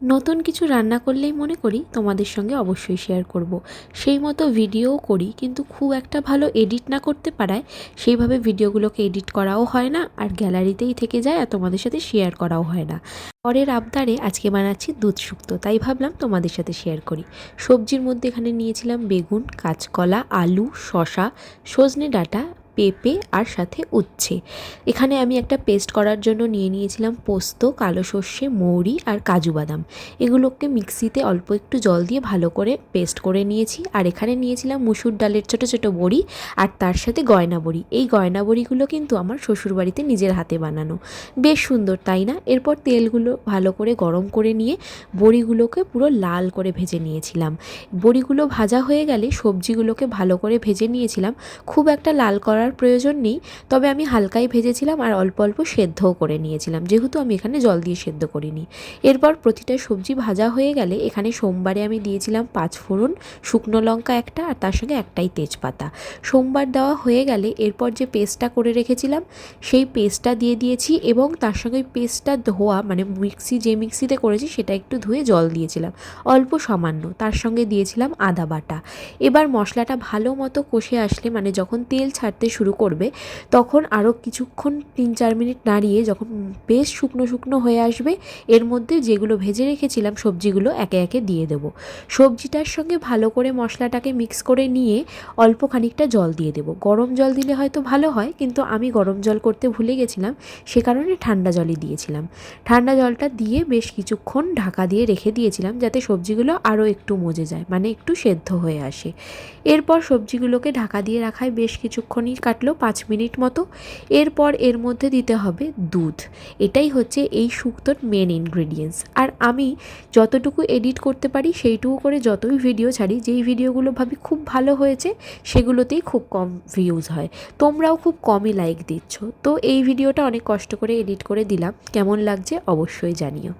নতুন কিছু রান্না করলেই মনে করি তোমাদের সঙ্গে অবশ্যই শেয়ার করব। সেই মতো ভিডিওও করি, কিন্তু খুব একটা ভালো এডিট না করতে পারায় সেইভাবে ভিডিওগুলোকে এডিট করাও হয় না, আর গ্যালারিতেই থেকে যায়, আর তোমাদের সাথে শেয়ার করাও হয় না। পরের আবদারে আজকে বানাচ্ছি দুধ শুক্তো, তাই ভাবলাম তোমাদের সাথে শেয়ার করি। সবজির মধ্যে এখানে নিয়েছিলাম বেগুন, কাঁচকলা, আলু, শসা, সজনে ডাঁটা, পেঁপে আর সাথে উচ্ছে। এখানে আমি একটা পেস্ট করার জন্য নিয়েছিলাম পোস্ত, কালো সর্ষে, মৌরি আর কাজু বাদাম। এগুলোকে মিক্সিতে অল্প একটু জল দিয়ে ভালো করে পেস্ট করে নিয়েছি। আর এখানে নিয়েছিলাম মুসুর ডালের ছোটো ছোটো বড়ি, আর তার সাথে গয়না বড়ি। এই গয়না বড়িগুলো কিন্তু আমার শ্বশুরবাড়িতে নিজের হাতে বানানো, বেশ সুন্দর তাই না? এরপর তেলগুলো ভালো করে গরম করে নিয়ে বড়িগুলোকে পুরো লাল করে ভেজে নিয়েছিলাম। বড়িগুলো ভাজা হয়ে গেলে সবজিগুলোকে ভালো করে ভেজে নিয়েছিলাম। খুব একটা লাল করার প্রয়োজন নেই, তবে আমি হালকাই ভেজেছিলাম আর অল্প অল্প সেদ্ধও করে নিয়েছিলাম, যেহেতু আমি এখানে জল দিয়ে সেদ্ধ করিনি। এরপর প্রতিটা সবজি ভাজা হয়ে গেলে এখানে সোমবারে আমি দিয়েছিলাম 5 ফোড়ন, শুকনো লঙ্কা একটা, আর তার সঙ্গে একটাই তেজপাতা। সোমবার দেওয়া হয়ে গেলে এরপর যে পেস্টটা করে রেখেছিলাম সেই পেস্টটা দিয়ে দিয়েছি, এবং তার সঙ্গে পেস্টটা ধোয়া মানে মিক্সিতে করেছি সেটা একটু ধুয়ে জল দিয়েছিলাম অল্প সামান্য। তার সঙ্গে দিয়েছিলাম আদা বাটা। এবার মশলাটা ভালো মতো কষে আসলে, মানে যখন তেল ছাড়তে শুরু করবে, তখন আরও কিছুক্ষণ 3-4 মিনিট নাড়িয়ে যখন বেশ শুকনো শুকনো হয়ে আসবে, এর মধ্যে যেগুলো ভেজে রেখেছিলাম সবজিগুলো একে একে দিয়ে দেব। সবজিটার সঙ্গে ভালো করে মশলাটাকে মিক্স করে নিয়ে অল্প খানিকটা জল দিয়ে দেব। গরম জল দিলে হয়তো ভালো হয়, কিন্তু আমি গরম জল করতে ভুলে গেছিলাম, সে কারণে ঠান্ডা জলই দিয়েছিলাম। ঠান্ডা জলটা দিয়ে বেশ কিছুক্ষণ ঢাকা দিয়ে রেখে দিয়েছিলাম, যাতে সবজিগুলো আরও একটু মজে যায়, মানে একটু সেদ্ধ হয়ে আসে। এরপর সবজিগুলোকে ঢাকা দিয়ে রাখায় বেশ কিছুক্ষণই কাটলো, 5 মিনিট মতো। এরপর এর মধ্যে দিতে হবে দুধ। এটাই হচ্ছে এই শুক্তোর মেন ইনগ্রেডিয়েন্টস। আর আমি যতটুকু এডিট করতে পারি সেইটুকু করে যতই ভিডিও ছাড়ি, যেই ভিডিওগুলো ভাবি খুব ভালো হয়েছে সেগুলোতেই খুব কম ভিউজ হয়। তোমরাও খুব কমই লাইক দিচ্ছ, তো এই ভিডিওটা অনেক কষ্ট করে এডিট করে দিলাম, কেমন লাগছে অবশ্যই জানিও।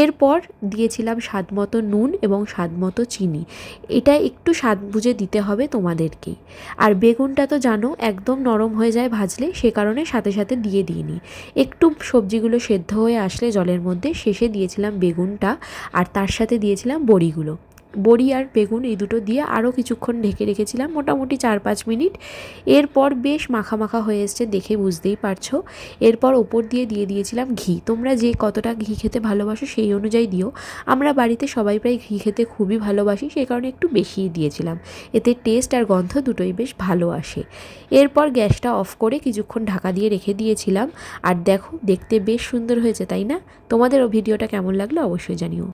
এরপর দিয়েছিলাম স্বাদ মতো নুন এবং স্বাদ মতো চিনি। এটা একটু স্বাদ বুঝে দিতে হবে তোমাদেরকেই। আর বেগুনটা তো জানো একদম নরম হয়ে যায় ভাজলে, সে কারণে সাথে সাথে দিয়ে দিইনি। একটু সবজিগুলো সেদ্ধ হয়ে আসলে জলের মধ্যে শেষে দিয়েছিলাম বেগুনটা, আর তার সাথে দিয়েছিলাম বড়িগুলো। বড়ি আর বেগুন এই দুটো দিয়ে আরও কিছুক্ষণ ঢেকে রেখেছিলাম, মোটামুটি 4-5 মিনিট। এরপর বেশ মাখা মাখা হয়ে এসছে, দেখে বুঝতেই পারছো। এরপর ওপর দিয়ে দিয়েছিলাম ঘি। তোমরা যে কতটা ঘি খেতে ভালোবাসো সেই অনুযায়ী দিও। আমরা বাড়িতে সবাই প্রায় ঘি খেতে খুবই ভালোবাসি, সেই কারণে একটু বেশিই দিয়েছিলাম। এতে টেস্ট আর গন্ধ দুটোই বেশ ভালো আসে। এরপর গ্যাসটা অফ করে কিছুক্ষণ ঢাকা দিয়ে রেখে দিয়েছিলাম। আর দেখো, দেখতে বেশ সুন্দর হয়েছে তাই না? তোমাদেরও ভিডিওটা কেমন লাগলো অবশ্যই জানিও।